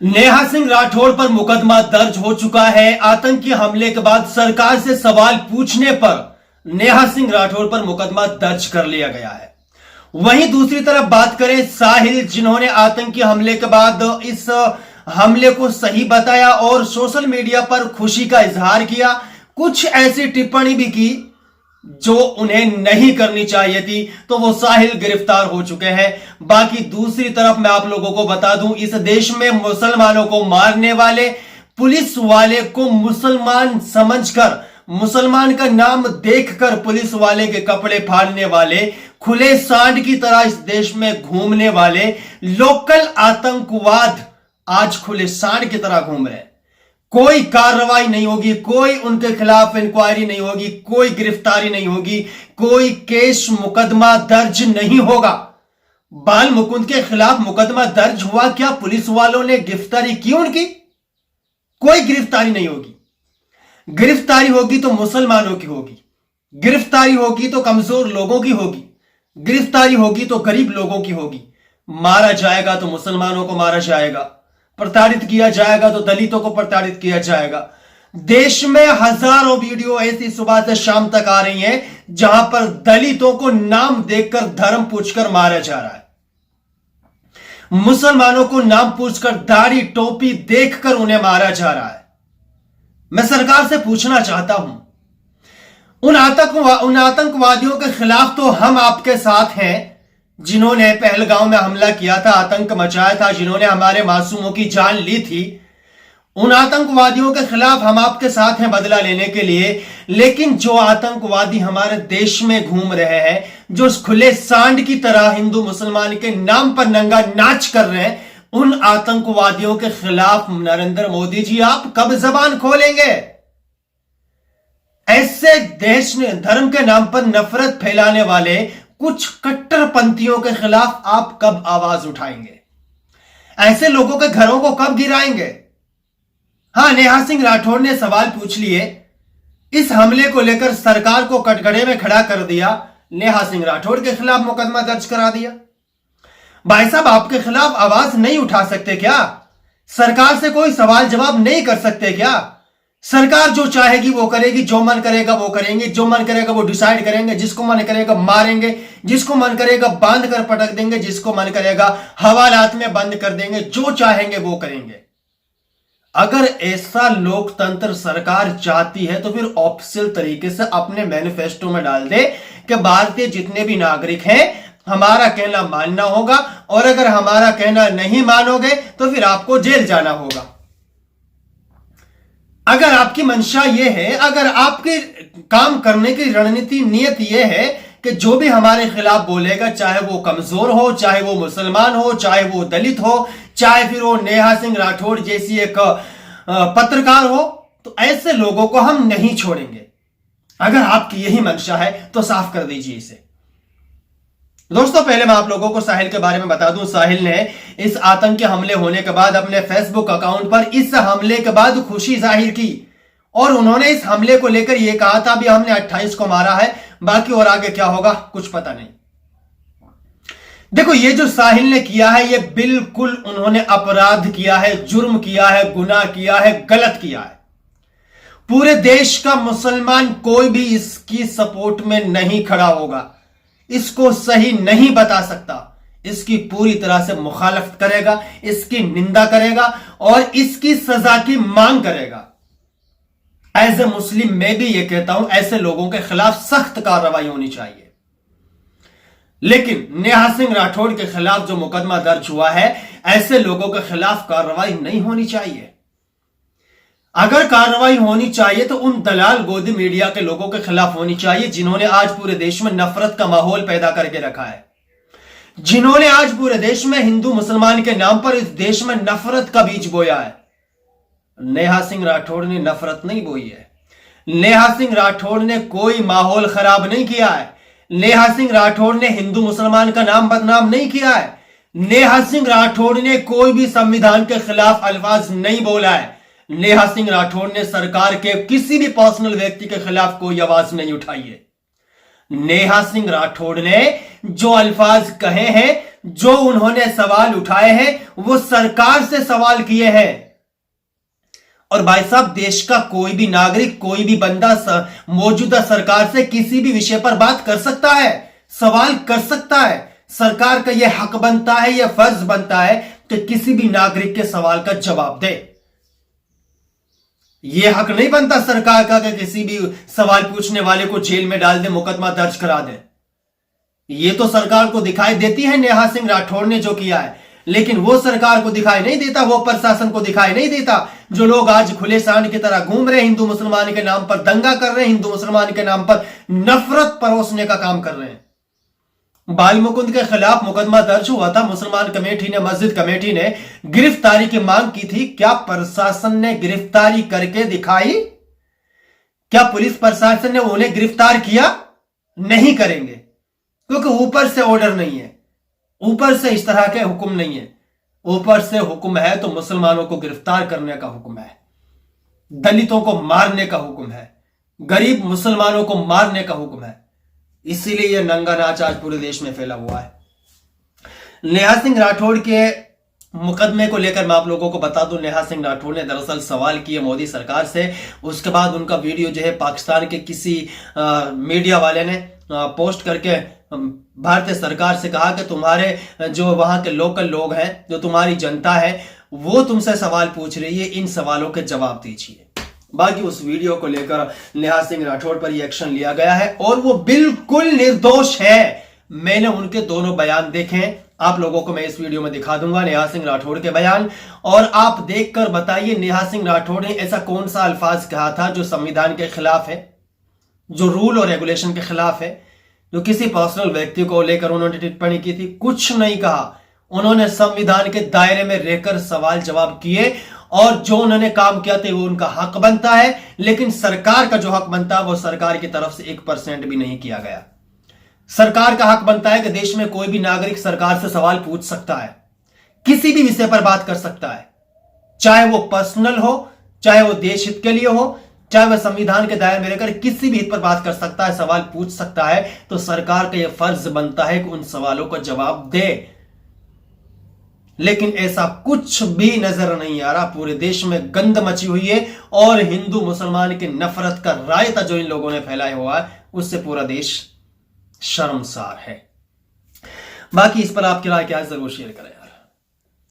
नेहा सिंह राठौर पर मुकदमा दर्ज हो चुका है। आतंकी हमले के बाद सरकार से सवाल पूछने पर नेहा सिंह राठौर पर मुकदमा दर्ज कर लिया गया है। वहीं दूसरी तरफ बात करें साहिल, जिन्होंने आतंकी हमले के बाद इस हमले को सही बताया और सोशल मीडिया पर खुशी का इजहार किया, कुछ ऐसी टिप्पणी भी की जो उन्हें नहीं करनी चाहिए थी, तो वो साहिल गिरफ्तार हो चुके हैं। बाकी दूसरी तरफ मैं आप लोगों को बता दूं, इस देश में मुसलमानों को मारने वाले पुलिस वाले को मुसलमान समझकर, मुसलमान का नाम देखकर पुलिस वाले के कपड़े फाड़ने वाले, खुले सांड की तरह इस देश में घूमने वाले लोकल आतंकवाद आज खुले सांड की तरह घूम रहे हैं। कोई कार्रवाई नहीं होगी, कोई उनके खिलाफ इंक्वायरी नहीं होगी, कोई गिरफ्तारी नहीं होगी, कोई केस मुकदमा दर्ज नहीं होगा। बाल मुकुंद के खिलाफ मुकदमा दर्ज हुआ, क्या पुलिस वालों ने गिरफ्तारी की उनकी? कोई गिरफ्तारी नहीं होगी। गिरफ्तारी होगी तो मुसलमानों की होगी, गिरफ्तारी होगी तो कमजोर लोगों की होगी, गिरफ्तारी होगी तो गरीब लोगों की होगी। मारा जाएगा तो मुसलमानों को मारा जाएगा, प्रताड़ित किया जाएगा तो दलितों को प्रताड़ित किया जाएगा। देश में हजारों वीडियो ऐसी सुबह से शाम तक आ रही हैं जहां पर दलितों को नाम देखकर धर्म पूछकर मारा जा रहा है, मुसलमानों को नाम पूछकर दाढ़ी टोपी देखकर उन्हें मारा जा रहा है। मैं सरकार से पूछना चाहता हूं, उन आतंकवादियों के खिलाफ तो हम आपके साथ हैं जिन्होंने पहलगांव में हमला किया था, आतंक मचाया था, जिन्होंने हमारे मासूमों की जान ली थी। उन आतंकवादियों के खिलाफ हम आपके साथ हैं बदला लेने के लिए। लेकिन जो आतंकवादी हमारे देश में घूम रहे हैं, जो खुले सांड की तरह हिंदू मुसलमान के नाम पर नंगा नाच कर रहे हैं, उन आतंकवादियों के खिलाफ नरेंद्र मोदी जी आप कब जबान खोलेंगे? ऐसे देश ने धर्म के नाम पर नफरत फैलाने वाले कुछ कट्टरपंथियों के खिलाफ आप कब आवाज उठाएंगे? ऐसे लोगों के घरों को कब गिराएंगे? हां, नेहा सिंह राठौर ने सवाल पूछ लिए, इस हमले को लेकर सरकार को कटघरे में खड़ा कर दिया, नेहा सिंह राठौर के खिलाफ मुकदमा दर्ज करा दिया। भाई साहब, आपके खिलाफ आवाज नहीं उठा सकते क्या? सरकार से कोई सवाल जवाब नहीं कर सकते क्या? सरकार जो चाहेगी वो करेगी, जो मन करेगा वो करेंगे, जो मन करेगा वो डिसाइड करेंगे, जिसको मन करेगा मारेंगे, जिसको मन करेगा बांध कर पटक देंगे, जिसको मन करेगा हवालात में बंद कर देंगे, जो चाहेंगे वो करेंगे। अगर ऐसा लोकतंत्र सरकार चाहती है तो फिर ऑफिशियल तरीके से अपने मैनिफेस्टो में डाल दे कि भारतीय जितने भी नागरिक हैं हमारा कहना मानना होगा, और अगर हमारा कहना नहीं मानोगे तो फिर आपको जेल जाना होगा। अगर आपकी मंशा यह है, अगर आपके काम करने की रणनीति नियत यह है कि जो भी हमारे खिलाफ बोलेगा, चाहे वो कमजोर हो, चाहे वो मुसलमान हो, चाहे वो दलित हो, चाहे फिर वो नेहा सिंह राठौर जैसी एक पत्रकार हो, तो ऐसे लोगों को हम नहीं छोड़ेंगे। अगर आपकी यही मंशा है तो साफ कर दीजिए इसे। दोस्तों, पहले मैं आप लोगों को साहिल के बारे में बता दूं। साहिल ने इस आतंकी हमले होने के बाद अपने फेसबुक अकाउंट पर इस हमले के बाद खुशी जाहिर की और उन्होंने इस हमले को लेकर यह कहा था भी हमने 28 को मारा है, बाकी और आगे क्या होगा कुछ पता नहीं। देखो, ये जो साहिल ने किया है ये बिल्कुल उन्होंने अपराध किया है, जुर्म किया है, गुनाह किया है, गलत किया है। पूरे देश का मुसलमान कोई भी इसकी सपोर्ट में नहीं खड़ा होगा, इसको सही नहीं बता सकता, इसकी पूरी तरह से मुखालफत करेगा, इसकी निंदा करेगा और इसकी सजा की मांग करेगा। एज ए मुस्लिम मैं भी यह कहता हूं, ऐसे लोगों के खिलाफ सख्त कार्रवाई होनी चाहिए। लेकिन नेहा सिंह राठौर के खिलाफ जो मुकदमा दर्ज हुआ है, ऐसे लोगों के खिलाफ कार्रवाई नहीं होनी चाहिए। अगर कार्रवाई होनी चाहिए तो उन दलाल गोदी मीडिया के लोगों के खिलाफ होनी चाहिए जिन्होंने आज पूरे देश में नफरत का माहौल पैदा करके रखा है, जिन्होंने आज पूरे देश में हिंदू मुसलमान के नाम पर इस देश में नफरत का बीज बोया है। नेहा सिंह राठौर ने नफरत नहीं बोई है, नेहा सिंह राठौर ने कोई माहौल खराब नहीं किया है, नेहा सिंह राठौर ने हिंदू मुसलमान का नाम बदनाम नहीं किया है, नेहा सिंह राठौर ने कोई भी संविधान के खिलाफ अल्फाज नहीं बोला है, नेहा सिंह राठौर ने सरकार के किसी भी पर्सनल व्यक्ति के खिलाफ कोई आवाज नहीं उठाई है। नेहा सिंह राठौर ने जो अल्फाज कहे हैं, जो उन्होंने सवाल उठाए हैं वो सरकार से सवाल किए हैं। और भाई साहब, देश का कोई भी नागरिक, कोई भी बंदा मौजूदा सरकार से किसी भी विषय पर बात कर सकता है, सवाल कर सकता है। सरकार का यह हक बनता है, यह फर्ज बनता है कि किसी भी नागरिक के सवाल का जवाब दे। यह हक नहीं बनता सरकार का कि किसी भी सवाल पूछने वाले को जेल में डाल दे, मुकदमा दर्ज करा दे। यह तो सरकार को दिखाई देती है नेहा सिंह राठौड़ ने जो किया है, लेकिन वो सरकार को दिखाई नहीं देता, वो प्रशासन को दिखाई नहीं देता। जो लोग आज खुले सांड की तरह घूम रहे हैं, हिंदू मुसलमान के नाम पर दंगा कर रहे हैं, हिंदू मुसलमान के नाम पर नफरत परोसने का काम कर रहे हैं। बाल मुकुंद के खिलाफ मुकदमा दर्ज हुआ था, मुसलमान कमेटी ने, मस्जिद कमेटी ने गिरफ्तारी की मांग की थी। क्या प्रशासन ने गिरफ्तारी करके दिखाई? क्या पुलिस प्रशासन ने उन्हें गिरफ्तार किया? नहीं करेंगे, क्योंकि ऊपर से ऑर्डर नहीं है, ऊपर से इस तरह के हुक्म नहीं है। ऊपर से हुक्म है तो मुसलमानों को गिरफ्तार करने का हुक्म है, दलितों को मारने का हुक्म है, गरीब मुसलमानों को मारने का हुक्म है। इसीलिए यह नंगा नाच आज पूरे देश में फैला हुआ है। नेहा सिंह राठौड़ के मुकदमे को लेकर मैं आप लोगों को बता दूं, नेहा सिंह राठौड़ ने दरअसल सवाल किए मोदी सरकार से। उसके बाद उनका वीडियो जो है पाकिस्तान के किसी मीडिया वाले ने पोस्ट करके भारतीय सरकार से कहा कि तुम्हारे जो वहां के लोकल लोग हैं, जो तुम्हारी जनता है, वो तुमसे सवाल पूछ रही है, इन सवालों के जवाब दीजिए। बाकी उस वीडियो को लेकर नेहा सिंह राठौड़ पर एक्शन लिया गया है और वो बिल्कुल निर्दोष है। मैंने उनके दोनों बयान देखे, आप लोगों को मैं इस वीडियो में दिखा दूंगा नेहा सिंह राठौड़ के बयान, और आप देखकर बताइए नेहा सिंह राठौड़ ने ऐसा कौन सा अल्फाज कहा था जो संविधान के खिलाफ है, जो रूल और रेगुलेशन के खिलाफ है, जो किसी पर्सनल व्यक्ति को लेकर उन्होंने टिप्पणी की थी। कुछ नहीं कहा। उन्होंने संविधान के दायरे में रहकर सवाल जवाब किए और जो उन्होंने काम किया था वो उनका हक बनता है, लेकिन सरकार का जो हक बनता है वो सरकार की तरफ से 1% भी नहीं किया गया। सरकार का हक बनता है कि देश में कोई भी नागरिक सरकार से सवाल पूछ सकता है, किसी भी विषय पर बात कर सकता है, चाहे वो पर्सनल हो, चाहे वो देश हित के लिए हो, चाहे वह संविधान के दायरे में रहकर किसी भी हित पर बात कर सकता है, सवाल पूछ सकता है। तो सरकार का यह फर्ज बनता है कि उन सवालों का जवाब दे। लेकिन ऐसा कुछ भी नजर नहीं आ रहा। पूरे देश में गंद मची हुई है और हिंदू मुसलमान की नफरत का रायता जो इन लोगों ने फैलाया हुआ है, उससे पूरा देश शर्मसार है। बाकी इस पर आपकी राय क्या है, जरूर शेयर करें।